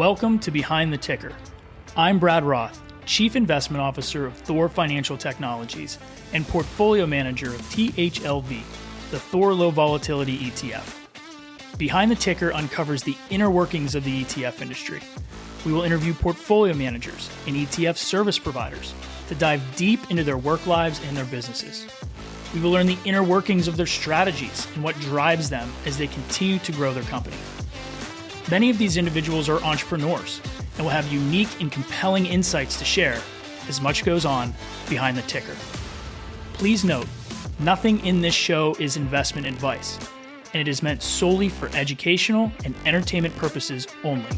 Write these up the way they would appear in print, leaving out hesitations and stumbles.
Welcome to Behind the Ticker. I'm Brad Roth, Chief Investment Officer of Thor Financial Technologies and Portfolio Manager of THLV, the Thor Low Volatility ETF. Behind the Ticker uncovers the inner workings of the ETF industry. We will interview portfolio managers and ETF service providers to dive deep into their work lives and their businesses. We will learn the inner workings of their strategies and what drives them as they continue to grow their company. Many of these individuals are entrepreneurs and will have unique and compelling insights to share as much goes on behind the ticker. Please note, nothing in this show is investment advice, and it is meant solely for educational and entertainment purposes only.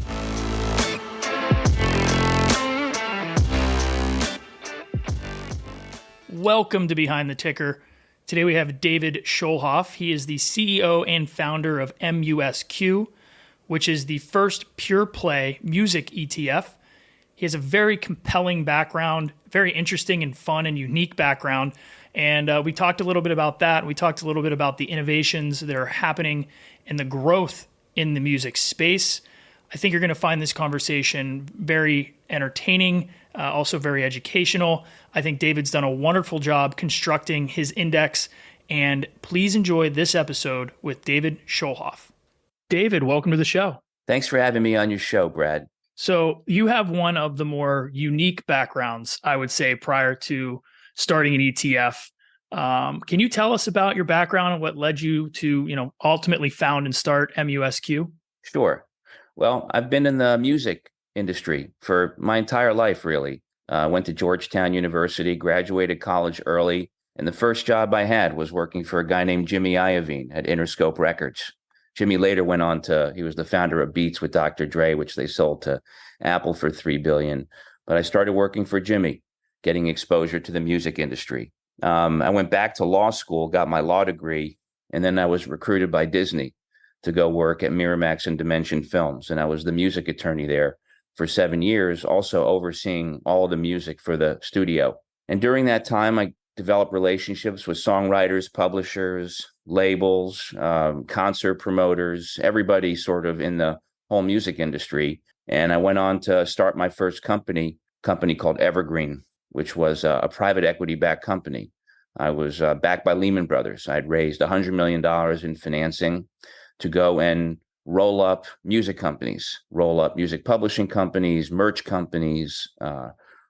Welcome to Behind the Ticker. Today we have David Schulhof. He is the CEO and founder of MUSQ, which is the first pure play music ETF. He has a very compelling background, very interesting and fun and unique background. And we talked a little bit about that. We talked a little bit about the innovations that are happening and the growth in the music space. I think you're going to find this conversation very entertaining, also very educational. I think David's done a wonderful job constructing his index. And please enjoy this episode with David Schulhof. David, welcome to the show. Thanks for having me on your show, Brad. So you have one of the more unique backgrounds, I would say, prior to starting an ETF. Can you tell us about your background and what led you to, ultimately found and start MUSQ? Sure. Well, I've been in the music industry for my entire life, really. I went to Georgetown University, graduated college early, and the first job I had was working for a guy named Jimmy Iovine at Interscope Records. Jimmy later went on he was the founder of Beats with Dr. Dre, which they sold to Apple for $3 billion. But I started working for Jimmy, getting exposure to the music industry. I went back to law school, got my law degree, and then I was recruited by Disney to go work at Miramax and Dimension Films. And I was the music attorney there for 7 years, also overseeing all of the music for the studio. And during that time, I developed relationships with songwriters, publishers, labels, concert promoters, everybody sort of in the whole music industry. And I went on to start my first company called Evergreen, which was a private equity-backed company. I was backed by Lehman Brothers. I'd raised $100 million in financing to go and roll up music companies, roll up music publishing companies, merch companies,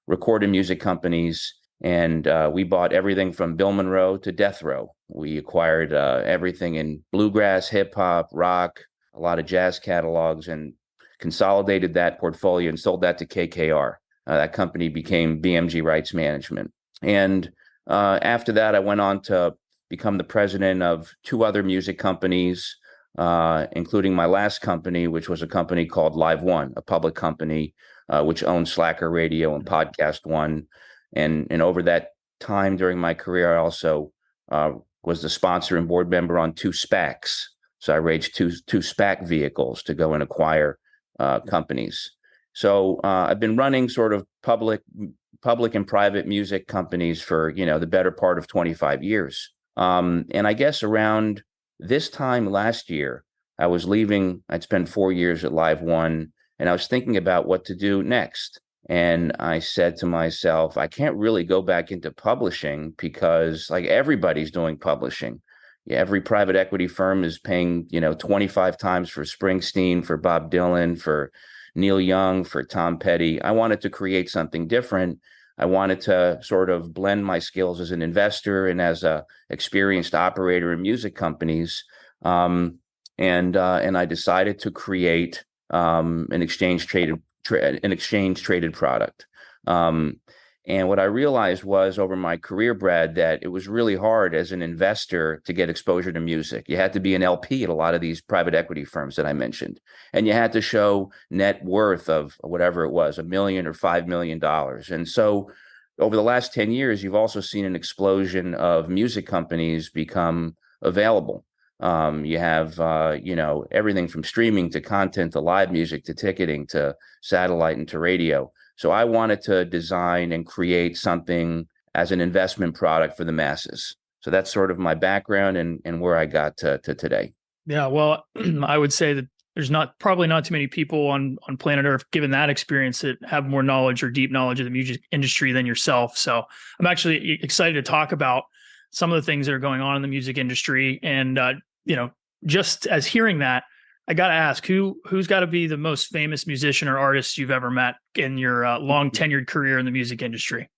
recorded music companies. And we bought everything from Bill Monroe to Death Row. We acquired everything in bluegrass, hip hop, rock, a lot of jazz catalogs, and consolidated that portfolio and sold that to KKR. That company became BMG Rights Management. And after that, I went on to become the president of two other music companies, including my last company, which was a company called LiveOne, a public company which owned Slacker Radio and PodcastOne. And over that time during my career, I also was the sponsor and board member on two SPACs. So I raised two SPAC vehicles to go and acquire companies. So I've been running sort of public and private music companies for, the better part of 25 years. And I guess around this time last year, I was leaving. I'd spent 4 years at LiveOne, and I was thinking about what to do next. And I said to myself, I can't really go back into publishing because everybody's doing publishing. Yeah, every private equity firm is paying, 25 times for Springsteen, for Bob Dylan, for Neil Young, for Tom Petty. I wanted to create something different. I wanted to sort of blend my skills as an investor and as a experienced operator in music companies. And I decided to create an exchange traded product. And what I realized was over my career, Brad, that it was really hard as an investor to get exposure to music. You had to be an LP at a lot of these private equity firms that I mentioned. And you had to show net worth of whatever it was, $1 million or $5 million. And so over the last 10 years, you've also seen an explosion of music companies become available. You have, everything from streaming to content to live music to ticketing to satellite and to radio. So I wanted to design and create something as an investment product for the masses. So that's sort of my background and where I got to today. Yeah, well, I would say that there's probably not too many people on planet Earth, given that experience, that have more knowledge or deep knowledge of the music industry than yourself. So I'm actually excited to talk about some of the things that are going on in the music industry. And, just as hearing that, I got to ask, who's got to be the most famous musician or artist you've ever met in your long tenured career in the music industry?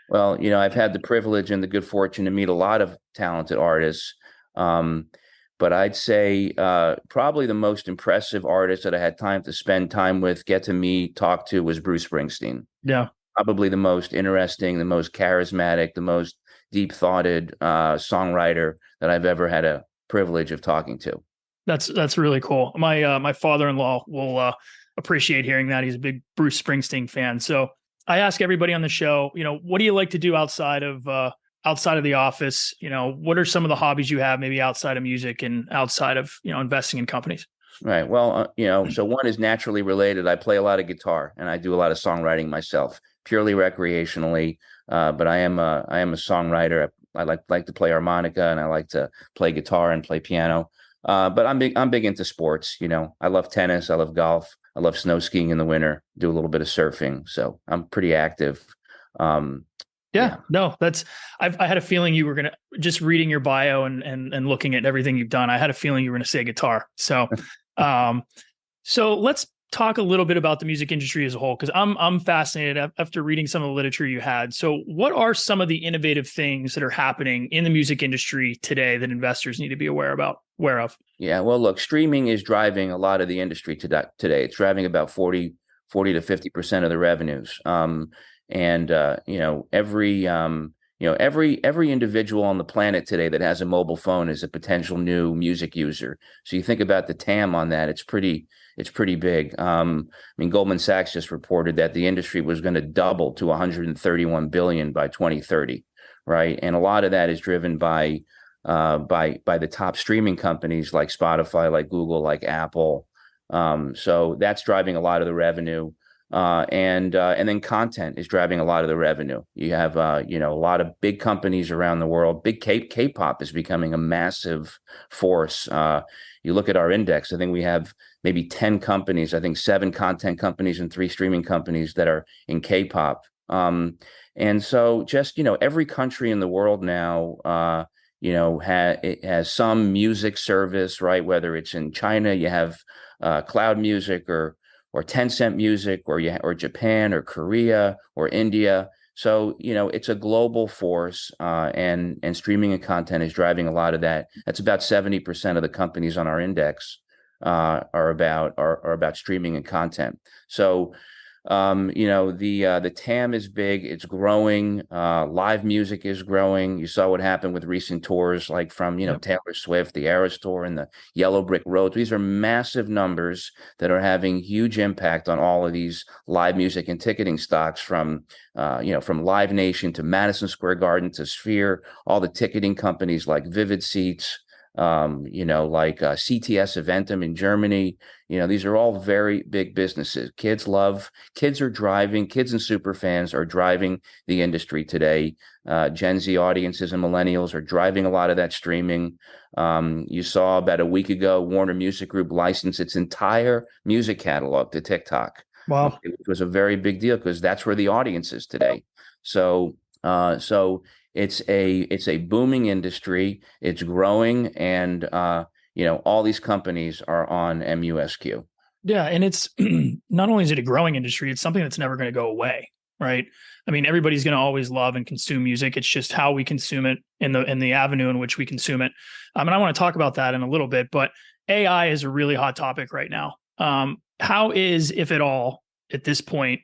Well, I've had the privilege and the good fortune to meet a lot of talented artists. But I'd say probably the most impressive artist that I had time to spend time with, get to meet, talk to, was Bruce Springsteen. Yeah. Probably the most interesting, the most charismatic, the most deep-thoughted songwriter that I've ever had a privilege of talking to. That's really cool. My father-in-law will appreciate hearing that. He's a big Bruce Springsteen fan. So I ask everybody on the show, what do you like to do outside of the office? What are some of the hobbies you have, maybe outside of music and outside of, investing in companies? Right. Well, so one is naturally related. I play a lot of guitar and I do a lot of songwriting myself, purely recreationally. But I am a songwriter. I like to play harmonica, and I like to play guitar and play piano. But I'm big into sports. I love tennis. I love golf. I love snow skiing in the winter. Do a little bit of surfing. So I'm pretty active. Yeah, no, I had a feeling you were going to, just reading your bio and looking at everything you've done, I had a feeling you were going to say guitar. So, so let's talk a little bit about the music industry as a whole, because I'm fascinated after reading some of the literature you had. So what are some of the innovative things that are happening in the music industry today that investors need to be aware of? Yeah, well, look, streaming is driving a lot of the industry today. It's driving about 40 to 50% of the revenues. Every individual on the planet today that has a mobile phone is a potential new music user. So you think about the TAM on that, it's pretty big. Goldman Sachs just reported that the industry was going to double to 131 billion by 2030, right? And a lot of that is driven by the top streaming companies like Spotify, like Google, like Apple. So that's driving a lot of the revenue. And then content is driving a lot of the revenue. You have, a lot of big companies around the world. Big K-pop is becoming a massive force. You look at our index, I think we have maybe 10 companies, I think 7 content companies and 3 streaming companies that are in K-pop. And so just, every country in the world now, it has some music service, right? Whether it's in China, you have cloud music or Tencent Music, or Japan, or Korea, or India. So it's a global force, and streaming and content is driving a lot of that. That's about 70% of the companies on our index are about streaming and content. So the TAM is big. It's growing. Live music is growing. You saw what happened with recent tours, like from, Taylor Swift, the Eras Tour, and the Yellow Brick Road. These are massive numbers that are having huge impact on all of these live music and ticketing stocks, from Live Nation to Madison Square Garden to Sphere, all the ticketing companies like Vivid Seats, like CTS Eventum in Germany. These are all very big businesses. Kids and super fans are driving the industry today. Gen Z audiences and millennials are driving a lot of that streaming. You saw about a week ago, Warner Music Group licensed its entire music catalog to TikTok. Wow. It was a very big deal because that's where the audience is today. So it's a booming industry. It's growing, and all these companies are on MUSQ. Yeah, and it's not only is it a growing industry, it's something that's never going to go away, right? I mean, everybody's going to always love and consume music. It's just how we consume it in the avenue in which we consume it. And I want to talk about that in a little bit, but AI is a really hot topic right now. How is, if at all, at this point,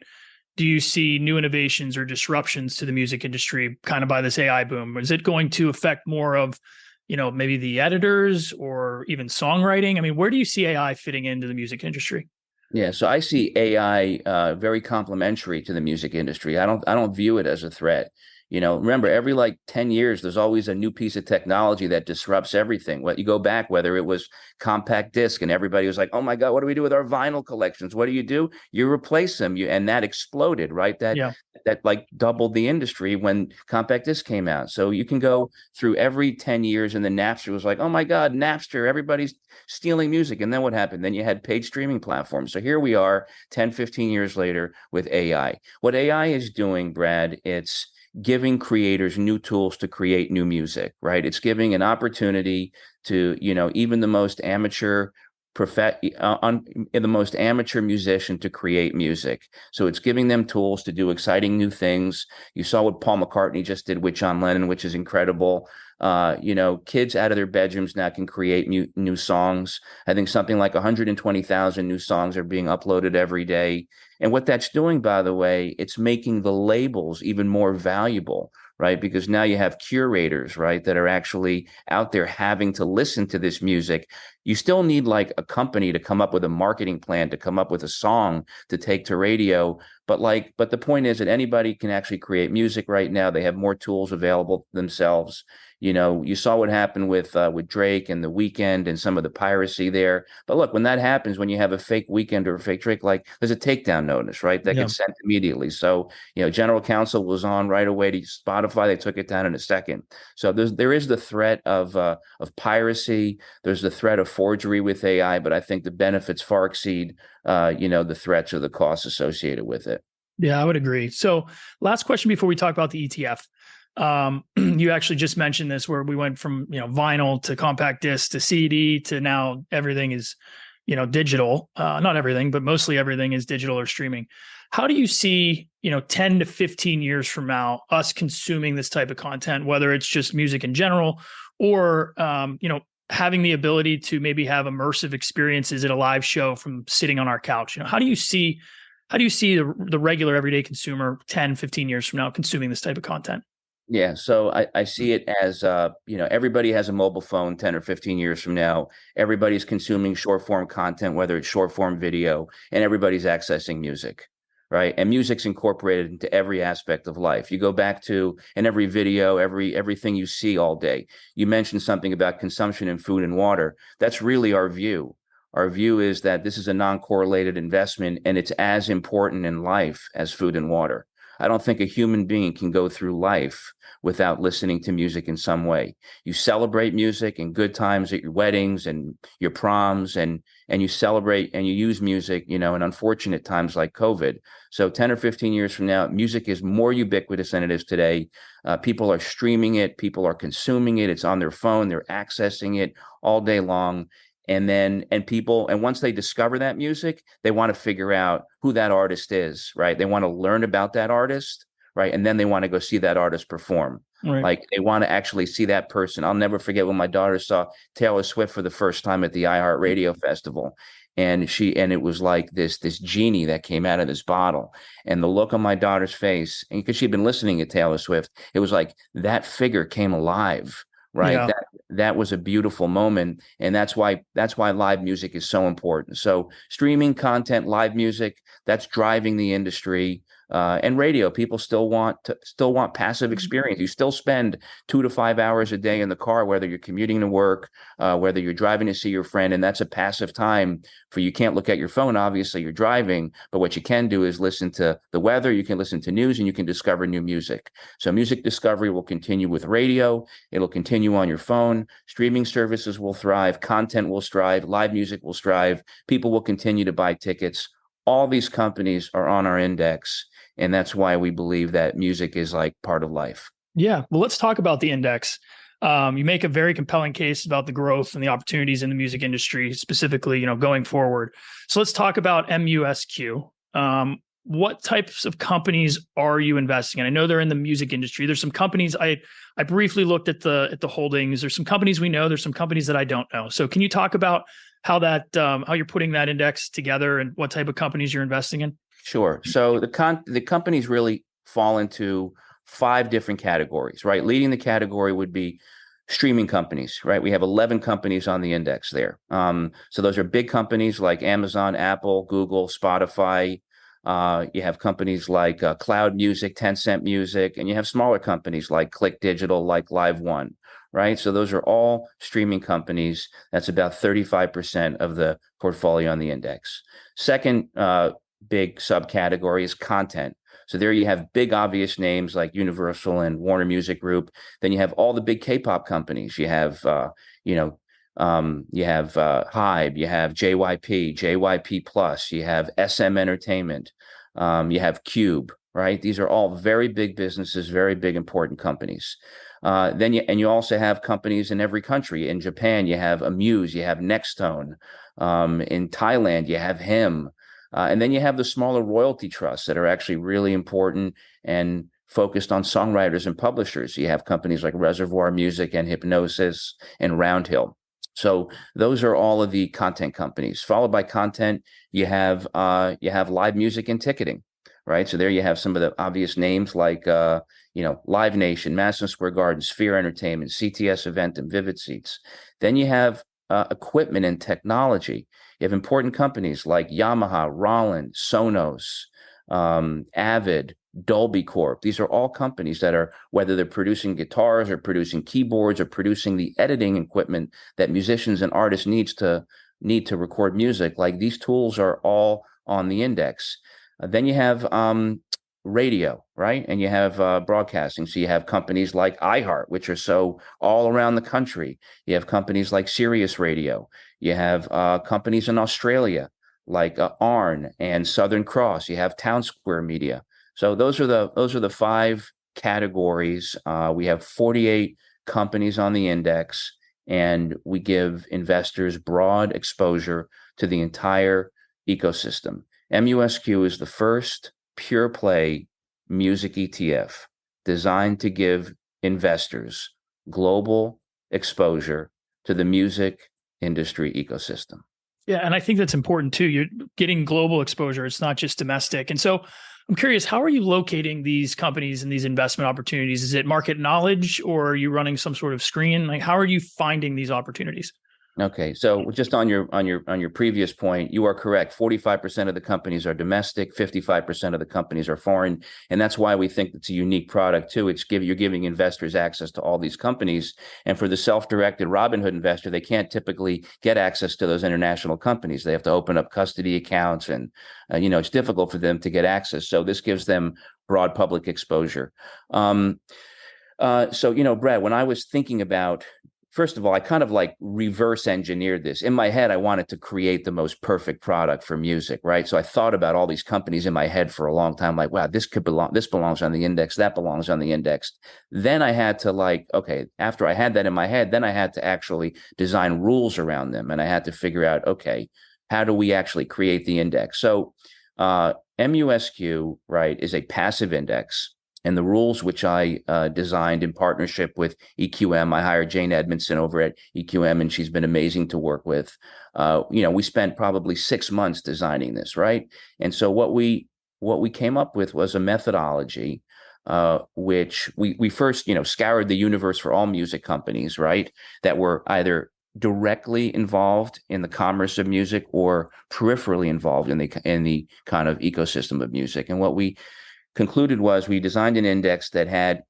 do you see new innovations or disruptions to the music industry kind of by this AI boom? Is it going to affect more of, maybe the editors or even songwriting? I mean, where do you see AI fitting into the music industry? Yeah, so I see AI very complementary to the music industry. I don't view it as a threat. Remember, every like 10 years, there's always a new piece of technology that disrupts everything. What you go back, whether it was compact disc and everybody was like, oh my God, what do we do with our vinyl collections? What do? You replace them. And that exploded, right? That like doubled the industry when compact disc came out. So you can go through every 10 years, and then Napster was like, oh my God, Napster, everybody's stealing music. And then what happened? Then you had paid streaming platforms. So here we are 10, 15 years later with AI. What AI is doing, Brad, it's giving creators new tools to create new music, right? It's giving an opportunity to, even the most amateur the most amateur musician to create music. So it's giving them tools to do exciting new things. You saw what Paul McCartney just did with John Lennon, which is incredible. Kids out of their bedrooms now can create new songs. I think something like 120,000 new songs are being uploaded every day. And what that's doing, by the way, it's making the labels even more valuable, right? Because now you have curators, right, that are actually out there having to listen to this music. You still need like a company to come up with a marketing plan, to come up with a song to take to radio. But the point is that anybody can actually create music right now. They have more tools available themselves. You saw what happened with Drake and The Weeknd and some of the piracy there. But look, when that happens, when you have a fake Weeknd or a fake Drake, like there's a takedown notice, right? That gets sent immediately. So, general counsel was on right away to Spotify. They took it down in a second. So there is the threat of piracy. There's the threat of forgery with AI, but I think the benefits far exceed, the threats or the costs associated with it. Yeah, I would agree. So last question before we talk about the ETF. You actually just mentioned this, where we went from, vinyl to compact disc to CD to now everything is, digital. Not everything, but mostly everything is digital or streaming. How do you see, 10 to 15 years from now, us consuming this type of content, whether it's just music in general or, having the ability to maybe have immersive experiences at a live show from sitting on our couch? How do you see the regular everyday consumer 10, 15 years from now consuming this type of content? Yeah, so I see it as, everybody has a mobile phone 10 or 15 years from now. Everybody's consuming short form content, whether it's short form video, and everybody's accessing music, right? And music's incorporated into every aspect of life. You go back to, in every video, everything you see all day. You mentioned something about consumption in food and water. That's really our view. Our view is that this is a non-correlated investment, and it's as important in life as food and water. I don't think a human being can go through life without listening to music in some way. You celebrate music in good times at your weddings and your proms, and you celebrate and you use music, in unfortunate times like COVID. So 10 or 15 years from now, music is more ubiquitous than it is today. People are streaming it. People are consuming it. It's on their phone. They're accessing it all day long. And once they discover that music, they want to figure out who that artist is, right? They want to learn about that artist, right? And then they want to go see that artist perform. Right. Like they want to actually see that person. I'll never forget when my daughter saw Taylor Swift for the first time at the iHeartRadio Festival. And it was like this genie that came out of this bottle, and the look on my daughter's face, and because she'd been listening to Taylor Swift, it was like that figure came alive. Right. Yeah. That was a beautiful moment. And that's why live music is so important. So streaming content, live music, that's driving the industry. And radio, people still want passive experience. You still spend 2 to 5 hours a day in the car, whether you're commuting to work, whether you're driving to see your friend, and that's a passive time for you. Can't look at your phone, obviously you're driving, but what you can do is listen to the weather, you can listen to news, and you can discover new music. So music discovery will continue with radio. It'll continue on your phone. Streaming services will thrive. Content will strive. Live music will strive. People will continue to buy tickets. All these companies are on our index. And that's why we believe that music is like part of life. Yeah. Well, let's talk about the index. You make a very compelling case about the growth and the opportunities in the music industry, specifically, going forward. So let's talk about MUSQ. What types of companies are you investing in? I know they're in the music industry. There's some companies I briefly looked at the holdings. There's some companies we know. There's some companies that I don't know. So can you talk about how you're putting that index together and what type of companies you're investing in? Sure. So the companies really fall into 5 different categories, right? Leading the category would be streaming companies, right? We have 11 companies on the index there. So those are big companies like Amazon, Apple, Google, Spotify, You have companies like Cloud Music, Tencent Music, and you have smaller companies like Click Digital, like LiveOne, right? So those are all streaming companies. That's about 35% of the portfolio on the index. Second big subcategory is content. So there you have big obvious names like Universal and Warner Music Group. Then you have all the big K-pop companies. You have, Hybe, you have JYP Plus, you have SM Entertainment, you have Cube, right? These are all very big businesses, very big important companies. You also have companies in every country. In Japan, you have Amuse, you have Nextone. In Thailand, you have Him. And then you have the smaller royalty trusts that are actually really important and focused on songwriters and publishers. You have companies like Reservoir Music and Hypnosis and Roundhill. So those are all of the content companies. Followed by content, you have live music and ticketing, right? So there you have some of the obvious names like Live Nation, Madison Square Garden, Sphere Entertainment, CTS Event, and Vivid Seats. Then you have equipment and technology. You have important companies like Yamaha, Roland, Sonos, Avid, Dolby Corp. These are all companies that are, whether they're producing guitars or producing keyboards or producing the editing equipment that musicians and artists need to record music. Like, these tools are all on the index. Then you have radio, right? And you have broadcasting. So you have companies like iHeart, which are so all around the country. You have companies like Sirius Radio. You have companies in Australia like ARN and Southern Cross. You have Town Square Media. So those are the five categories. We have 48 companies on the index, and we give investors broad exposure to the entire ecosystem. MUSQ is the first pure play music ETF designed to give investors global exposure to the music industry ecosystem. Yeah, and I think that's important too. You're getting global exposure. It's not just domestic. And so I'm curious, how are you locating these companies and these investment opportunities? Is it market knowledge, or are you running some sort of screen? Like, how are you finding these opportunities? Okay, so just on your previous point, you are correct. 45% of the companies are domestic, 55% of the companies are foreign, and that's why we think it's a unique product too. You're giving investors access to all these companies, and for the self-directed Robinhood investor, they can't typically get access to those international companies. They have to open up custody accounts, and it's difficult for them to get access. So this gives them broad public exposure. Brad, when I was thinking about, first of all, I kind of like reverse engineered this. In my head, I wanted to create the most perfect product for music, right? So I thought about all these companies in my head for a long time, like, wow, this belongs on the index, that belongs on the index. Then I had to after I had that in my head, then I had to actually design rules around them. And I had to figure out, okay, how do we actually create the index? So MUSQ, right, is a passive index. And the rules, which I designed in partnership with EQM, I hired Jane Edmondson over at EQM, and she's been amazing to work with. We spent probably 6 months designing this, right? And so what we came up with was a methodology, which we first, scoured the universe for all music companies, right, that were either directly involved in the commerce of music or peripherally involved in the kind of ecosystem of music. And what we concluded was we designed an index that had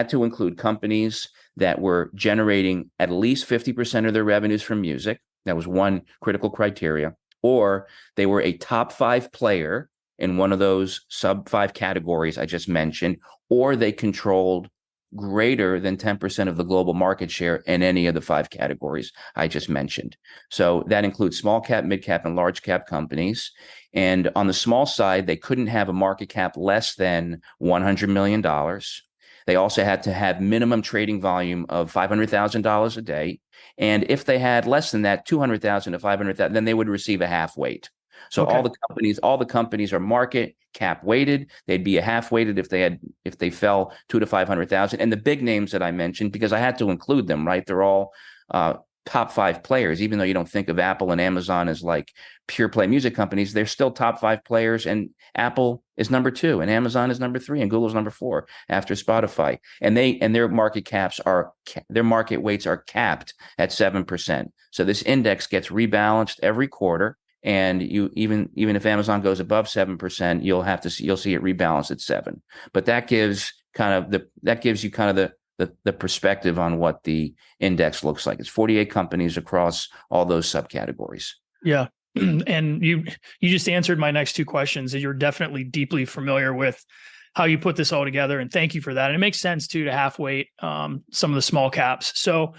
to include companies that were generating at least 50% of their revenues from music. That was one critical criteria. Or they were a top 5 player in one of those sub 5 categories I just mentioned, or they controlled greater than 10% of the global market share in any of the 5 categories I just mentioned. So that includes small cap, mid cap, and large cap companies. And on the small side, they couldn't have a market cap less than $100 million. They also had to have minimum trading volume of $500,000 a day. And if they had less than that, 200,000 to 500,000, then they would receive a half weight. So okay. all the companies are market cap weighted. They'd be a half weighted if they fell 2 to 500,000. And the big names that I mentioned, because I had to include them, right? They're all top 5 players. Even though you don't think of Apple and Amazon as like pure play music companies, they're still top 5 players. And Apple is number 2, and Amazon is number 3, and Google's number 4 after Spotify. And their market weights are capped at 7%. So this index gets rebalanced every quarter. And you even if Amazon goes above 7%, you'll see it rebalance at 7. But that gives you kind of the perspective on what the index looks like. It's 48 companies across all those subcategories. Yeah. And you just answered my next two questions, that you're definitely deeply familiar with how you put this all together. And thank you for that. And it makes sense too, to half weight some of the small caps. So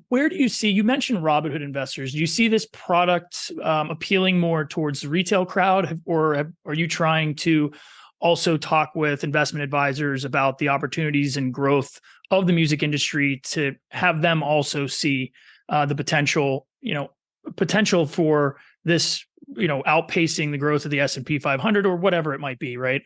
where do you see, you mentioned Robinhood investors. Do you see this product appealing more towards the retail crowd, or are you trying to also talk with investment advisors about the opportunities and growth of the music industry to have them also see the potential for this, outpacing the growth of the S&P 500 or whatever it might be, right?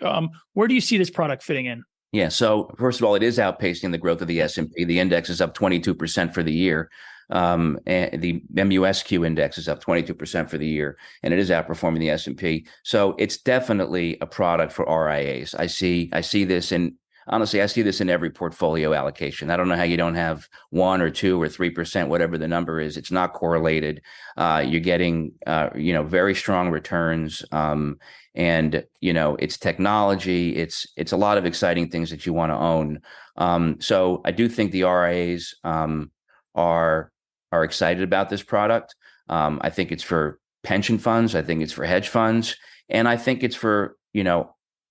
Where do you see this product fitting in? Yeah. So first of all, it is outpacing the growth of the S&P. The index is up 22% for the year. And the MUSQ index is up 22% for the year, and it is outperforming the S&P. So it's definitely a product for RIAs. I see this in every portfolio allocation. I don't know how you don't have 1 or 2 or 3%, whatever the number is. It's not correlated. You're getting, very strong returns. And it's technology. It's a lot of exciting things that you want to own. So I do think the RIAs are excited about this product. I think it's for pension funds. I think it's for hedge funds, and I think it's for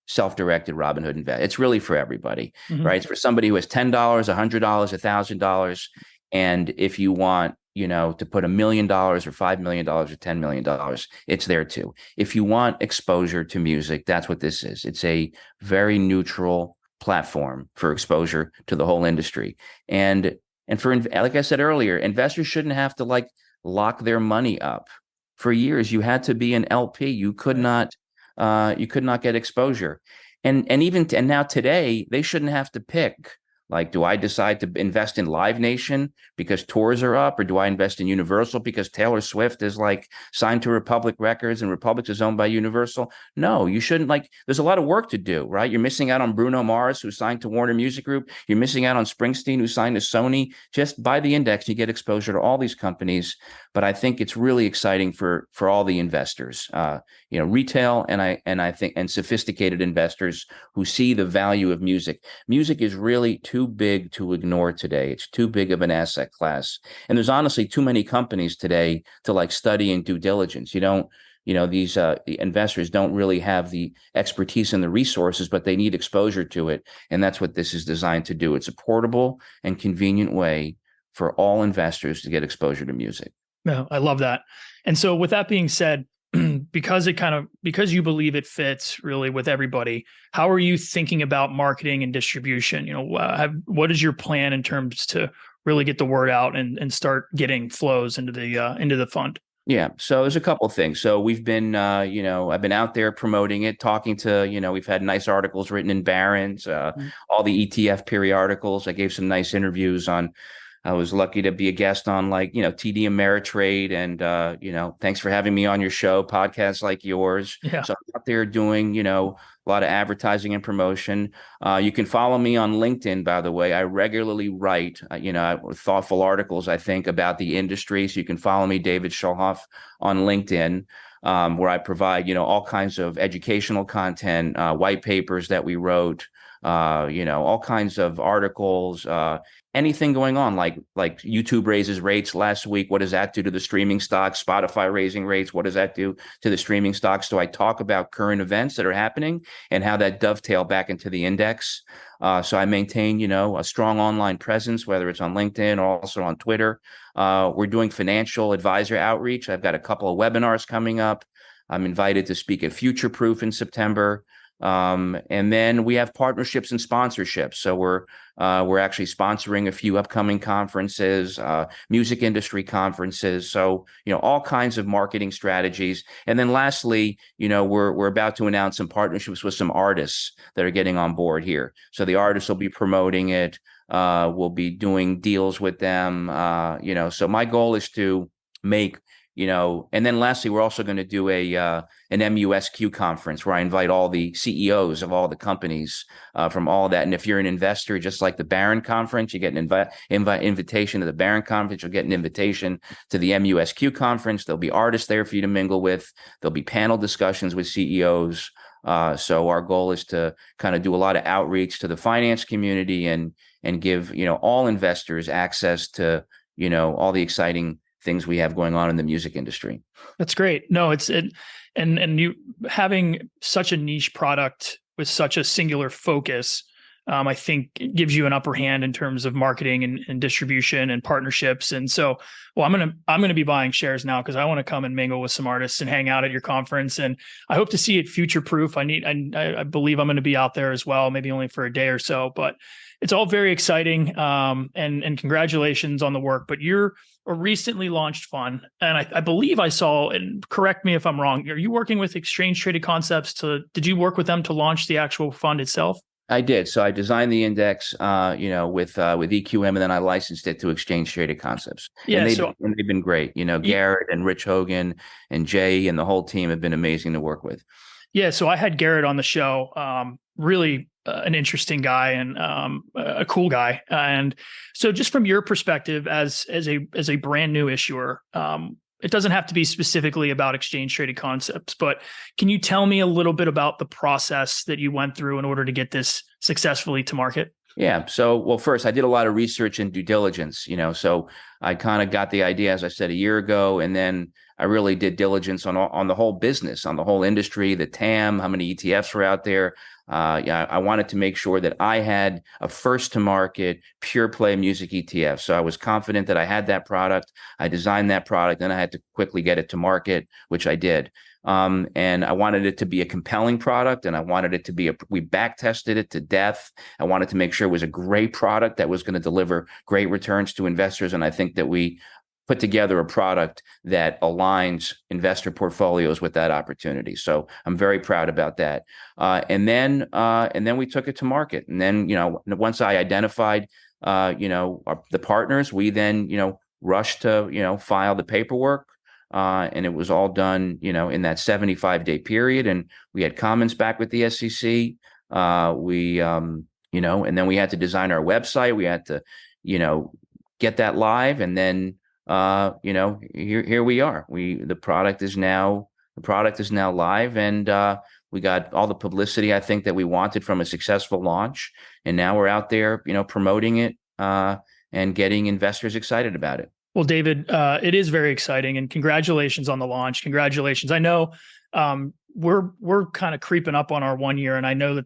self-directed Robinhood invest. It's really for everybody, right? It's for somebody who has $10, $100, $1,000, and if you want to put $1 million or $5 million or $10 million, it's there too. If you want exposure to music, that's what this is. It's a very neutral platform for exposure to the whole industry. And for, like I said earlier, investors shouldn't have to lock their money up. For years, you had to be an LP. You could not get exposure. And now today, they shouldn't have to pick. Do I decide to invest in Live Nation because tours are up, or do I invest in Universal because Taylor Swift is signed to Republic Records and Republic is owned by Universal? No, you shouldn't. There's a lot of work to do, right? You're missing out on Bruno Mars, who signed to Warner Music Group. You're missing out on Springsteen, who signed to Sony. Just buy the index, you get exposure to all these companies. But I think it's really exciting for all the investors, retail and sophisticated investors who see the value of music. Music is really too big to ignore today. It's too big of an asset class. And there's honestly too many companies today to study and due diligence. These investors don't really have the expertise and the resources, but they need exposure to it. And that's what this is designed to do. It's a portable and convenient way for all investors to get exposure to music. No, I love that. And so with that being said, because you believe it fits really with everybody, how are you thinking about marketing and distribution? What is your plan in terms to really get the word out and start getting flows into the fund? Yeah. So there's a couple of things. So we've been, I've been out there promoting it, talking to, we've had nice articles written in Barron's, all the ETF periodicals. I gave some nice interviews on. I was lucky to be a guest on TD Ameritrade, and thanks for having me on your show, podcasts like yours. Yeah. So I'm out there doing a lot of advertising and promotion. You can follow me on LinkedIn, by the way. I regularly write thoughtful articles, I think, about the industry. So you can follow me, David Schulhof, on LinkedIn, where I provide all kinds of educational content, white papers that we wrote. All kinds of articles, anything going on, like YouTube raises rates last week. What does that do to the streaming stocks? Spotify raising rates. What does that do to the streaming stocks? So I talk about current events that are happening and how that dovetail back into the index. So I maintain, a strong online presence, whether it's on LinkedIn or also on Twitter. We're doing financial advisor outreach. I've got a couple of webinars coming up. I'm invited to speak at Future Proof in September. And then we have partnerships and sponsorships. So we're actually sponsoring a few upcoming conferences, music industry conferences. So, all kinds of marketing strategies. And then lastly, we're about to announce some partnerships with some artists that are getting on board here. So the artists will be promoting it. We'll be doing deals with them. So my goal is to make And then lastly, we're also going to do an MUSQ conference where I invite all the CEOs of all the companies from all that. And if you're an investor, just like the Barron conference, you get an invitation to the Barron conference. You'll get an invitation to the MUSQ conference. There'll be artists there for you to mingle with. There'll be panel discussions with CEOs. So our goal is to kind of do a lot of outreach to the finance community and give, all investors access to, all the exciting things we have going on in the music industry. That's great. No, and you having such a niche product with such a singular focus, I think it gives you an upper hand in terms of marketing and distribution and partnerships. And so, I'm gonna be buying shares now because I want to come and mingle with some artists and hang out at your conference. And I hope to see it future proof. I believe I'm going to be out there as well, maybe only for a day or so. But it's all very exciting. And congratulations on the work. But you're a recently launched fund, and I believe I saw, and correct me if I'm wrong, are you working with Exchange Traded Concepts did you work with them to launch the actual fund itself? I did. So I designed the index, with EQM, and then I licensed it to Exchange Traded Concepts. Yeah, and they've been great. Garrett and Rich Hogan and Jay and the whole team have been amazing to work with. Yeah, so I had Garrett on the show. Really an interesting guy and a cool guy. And so, just from your perspective as a brand new issuer, it doesn't have to be specifically about Exchange Traded Concepts, but can you tell me a little bit about the process that you went through in order to get this successfully to market? Yeah. So, well, first, I did a lot of research and due diligence, so I kind of got the idea, as I said, a year ago, and then I really did diligence on the whole business, on the whole industry, the TAM, how many ETFs were out there. I wanted to make sure that I had a first to market pure play music ETF. So I was confident that I had that product. I designed that product, and I had to quickly get it to market, which I did. And I wanted it to be a compelling product, and I wanted it to be we back tested it to death. I wanted to make sure it was a great product that was going to deliver great returns to investors. And I think that we put together a product that aligns investor portfolios with that opportunity. So I'm very proud about that. And then we took it to market. And then, once I identified, the partners, we then, rushed to, file the paperwork. And it was all done, in that 75-day period. And we had comments back with the SEC. And then we had to design our website. We had to, get that live. And then, here we are. The product is now live, and we got all the publicity I think that we wanted from a successful launch. And now we're out there, promoting it and getting investors excited about it. Well, David, it is very exciting, and congratulations on the launch. Congratulations. I know we're kind of creeping up on our 1 year, and I know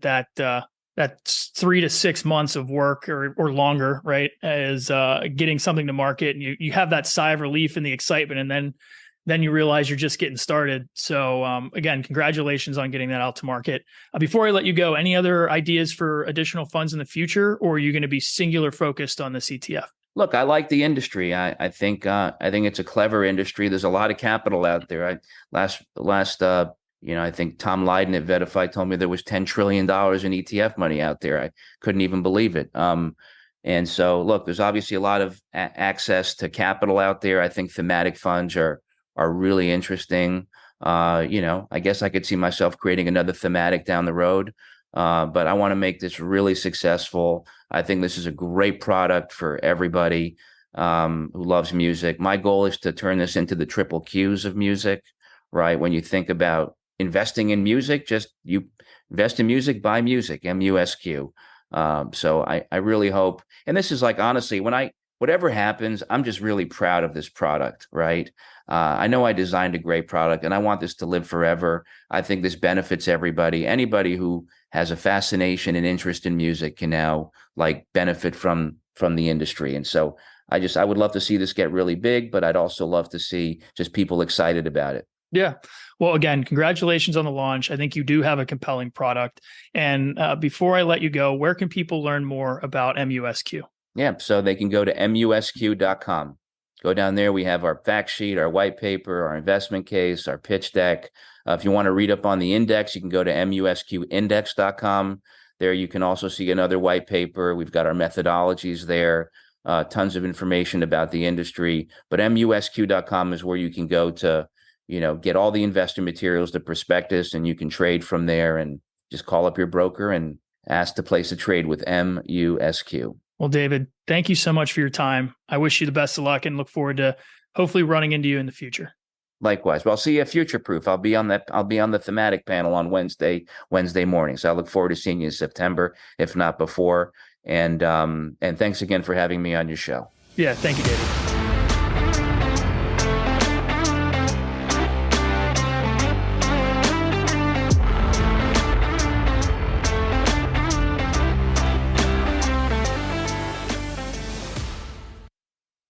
that's 3 to 6 months of work or longer, right? Is getting something to market, and you have that sigh of relief and the excitement, and then you realize you're just getting started. So again, congratulations on getting that out to market. Before I let you go, any other ideas for additional funds in the future, or are you going to be singular focused on this ETF? Look, I like the industry. I think it's a clever industry. There's a lot of capital out there. I think Tom Lydon at Vetify told me there was $10 trillion in ETF money out there. I couldn't even believe it. And so, look, there's obviously a lot of access to capital out there. I think thematic funds are really interesting. I guess I could see myself creating another thematic down the road. But I want to make this really successful. I think this is a great product for everybody who loves music. My goal is to turn this into the triple Qs of music, right? When you think about investing in music, just you invest in music, buy music, MUSQ. So I really hope, and this is like, honestly, whatever happens, I'm just really proud of this product, right? I know I designed a great product, and I want this to live forever. I think this benefits everybody. Anybody who has a fascination and interest in music can now benefit from the industry. And so I would love to see this get really big, but I'd also love to see just people excited about it. Yeah. Well, again, congratulations on the launch. I think you do have a compelling product. And before I let you go, where can people learn more about MUSQ? Yeah. So they can go to musq.com. Go down there. We have our fact sheet, our white paper, our investment case, our pitch deck. If you want to read up on the index, you can go to musqindex.com. There you can also see another white paper. We've got our methodologies there. tons of information about the industry. But MUSQ.com is where you can go to, get all the investor materials, the prospectus, and you can trade from there, and just call up your broker and ask to place a trade with MUSQ. Well, David, thank you so much for your time. I wish you the best of luck and look forward to hopefully running into you in the future. Likewise. Well, I'll see you at Future Proof. I'll be on the Thematic panel on Wednesday morning. So I look forward to seeing you in September, if not before. And thanks again for having me on your show. Yeah, thank you, David.